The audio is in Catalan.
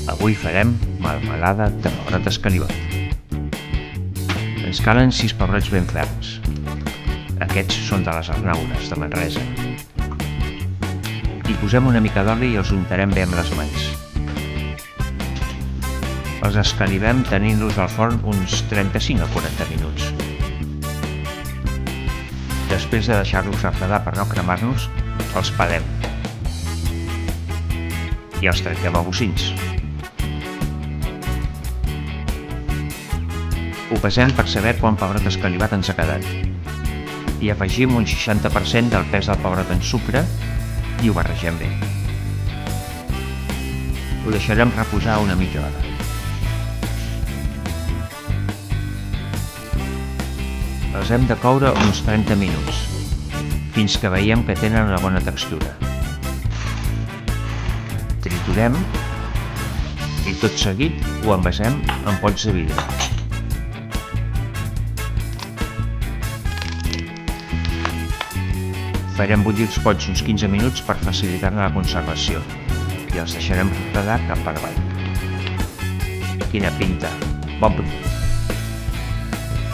Avui farem melmelada de pebrot escalivat. Ens calen 6 pebrots ben ferms. Aquests són de les Arnaunes, de Manresa. Hi posem una mica d'oli i els untarem bé amb les mans. Els escalivem tenint-los al forn uns 35 a 40 minuts. Després de deixar-los refredar per no cremar-nos, els pelem i els trenquem a bocins. Ho pesem per saber quant pebrot escalivat ens ha quedat. Hi afegim un 60% del pes del pebrot en sucre i ho barregem bé. Ho deixarem reposar una mitja hora. Els hem de coure uns 30 minuts, fins que veiem que tenen una bona textura. Triturem i tot seguit ho envasem en pots de vidre. Farem bullir els pots uns 15 minuts per facilitar-ne la conservació i els deixarem refredar cap per avall. Quina pinta! Bon brut!